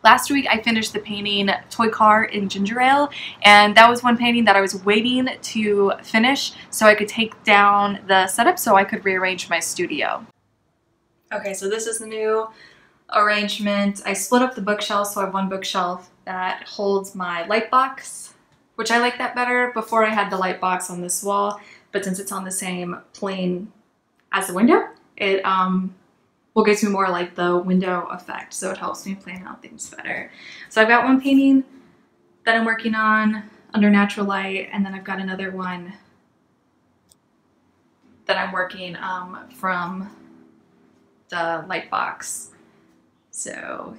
Last week I finished the painting Toy Car in Ginger Ale, and that was one painting that I was waiting to finish so I could take down the setup so I could rearrange my studio. Okay, so this is the new arrangement. I split up the bookshelf, so I have one bookshelf that holds my light box, which I like that better. Before I had the light box on this wall, but since it's on the same plane as the window, it well, gives me more like the window effect, so it helps me plan out things better. So I've got one painting that I'm working on under natural light, and then I've got another one that I'm working from the light box. So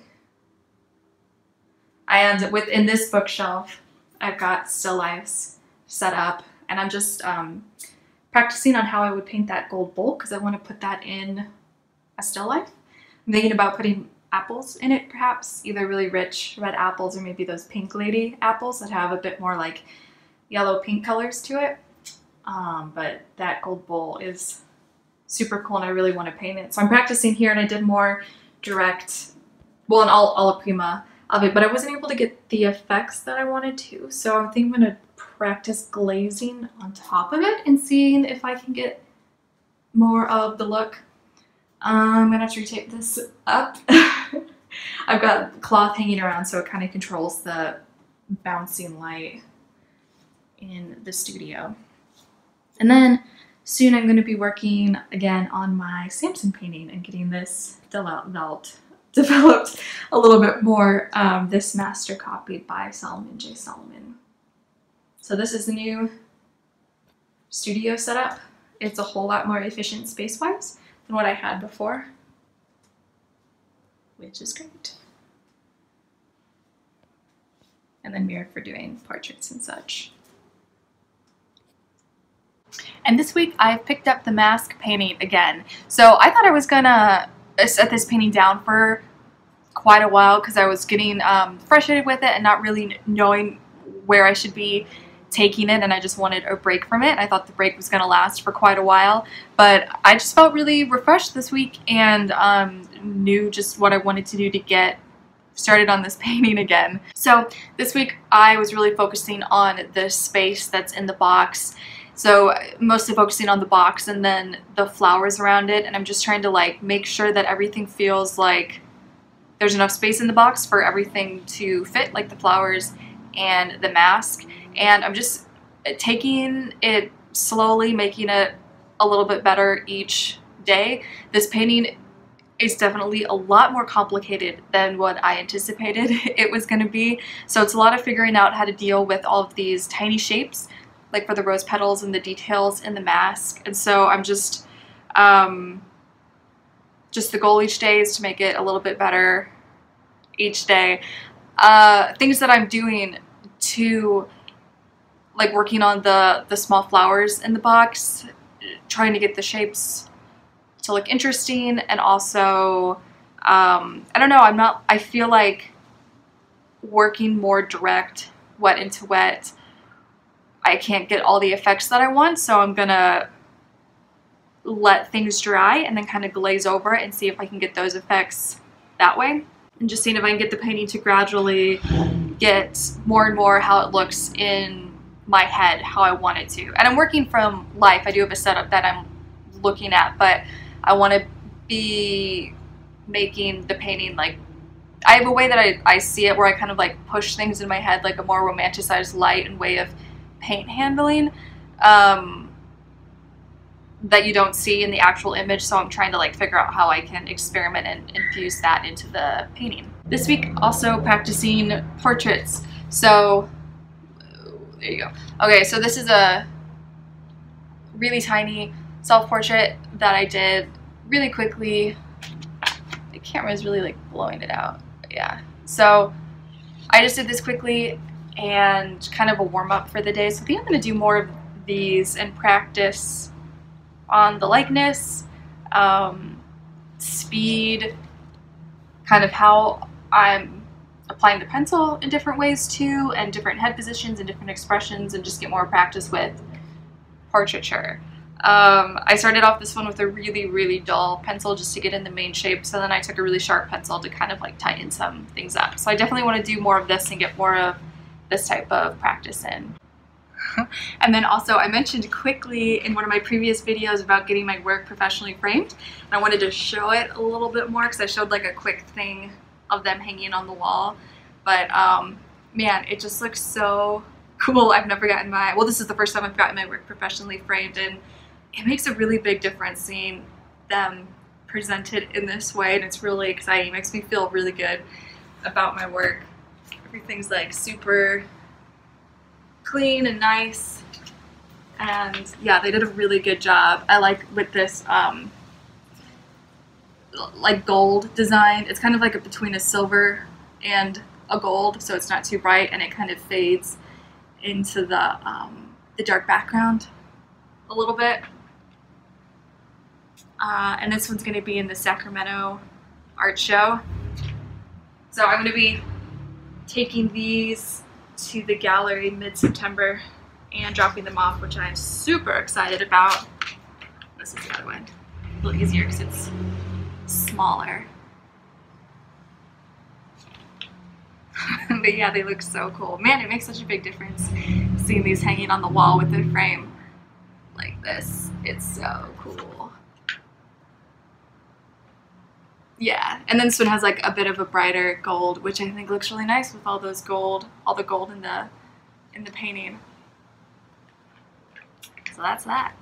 within this bookshelf, I've got still lifes set up, and I'm just practicing on how I would paint that gold bowl because I want to put that in a still life. I'm thinking about putting apples in it, perhaps either really rich red apples or maybe those pink lady apples that have a bit more like yellow pink colors to it. But that gold bowl is super cool and I really want to paint it. So I'm practicing here, and I did more direct, well, an alla prima of it, but I wasn't able to get the effects that I wanted to. So I think I'm going to practice glazing on top of it and seeing if I can get more of the look. I'm gonna have to retape this up. I've got cloth hanging around so it kind of controls the bouncing light in the studio. And then soon I'm going to be working again on my Samson painting and getting this developed a little bit more. This master copied by Solomon J. Solomon. So this is the new studio setup. It's a whole lot more efficient space-wise than what I had before, which is great. And then mirror for doing portraits and such. And this week I've picked up the mask painting again. So I thought I was gonna set this painting down for quite a while because I was getting frustrated with it and not really knowing where I should be taking it, and I just wanted a break from it. I thought the break was going to last for quite a while, but I just felt really refreshed this week and knew just what I wanted to do to get started on this painting again. So this week I was really focusing on the space that's in the box. So mostly focusing on the box and then the flowers around it, and I'm just trying to like make sure that everything feels like there's enough space in the box for everything to fit, like the flowers and the mask. And I'm just taking it slowly, making it a little bit better each day. This painting is definitely a lot more complicated than what I anticipated it was going to be. So it's a lot of figuring out how to deal with all of these tiny shapes, like for the rose petals and the details in the mask. And so I'm just the goal each day is to make it a little bit better each day. Things that I'm doing to, like working on the small flowers in the box, trying to get the shapes to look interesting, and also I don't know, I feel like working more direct, wet into wet, I can't get all the effects that I want, so I'm gonna let things dry and then kind of glaze over it and see if I can get those effects that way, and just seeing if I can get the painting to gradually get more and more how it looks in my head, how I want it to. And I'm working from life. I do have a setup that I'm looking at, but I want to be making the painting like, I have a way that I see it where I kind of like push things in my head, like a more romanticized light and way of paint handling that you don't see in the actual image. So I'm trying to like figure out how I can experiment and infuse that into the painting. This week also practicing portraits. So there you go. Okay, so this is a really tiny self-portrait that I did really quickly. The camera is really like blowing it out. Yeah, so I just did this quickly and kind of a warm-up for the day. So I think I'm going to do more of these and practice on the likeness, speed, kind of how I'm applying the pencil in different ways too, and different head positions and different expressions, and just get more practice with portraiture. I started off this one with a really dull pencil just to get in the main shape. So then I took a really sharp pencil to kind of like tighten some things up. So I definitely want to do more of this and get more of this type of practice in. And then also I mentioned quickly in one of my previous videos about getting my work professionally framed. And I wanted to show it a little bit more because I showed like a quick thing of them hanging on the wall. But man, it just looks so cool. I've never gotten my, well, this is the first time I've gotten my work professionally framed, and it makes a really big difference seeing them presented in this way, and it's really exciting. It makes me feel really good about my work. Everything's like super clean and nice, and yeah, they did a really good job. I like with this like gold design. It's kind of like between a silver and a gold, so it's not too bright, and it kind of fades into the dark background a little bit. And this one's going to be in the Sacramento art show. So I'm going to be taking these to the gallery mid-September and dropping them off, which I'm super excited about. This is the other one. A little easier because it's smaller. But yeah, they look so cool. Man, it makes such a big difference seeing these hanging on the wall with the frame like this. It's so cool. Yeah, and then this one has like a bit of a brighter gold, which I think looks really nice with all those gold, all the gold in the painting. So that's that.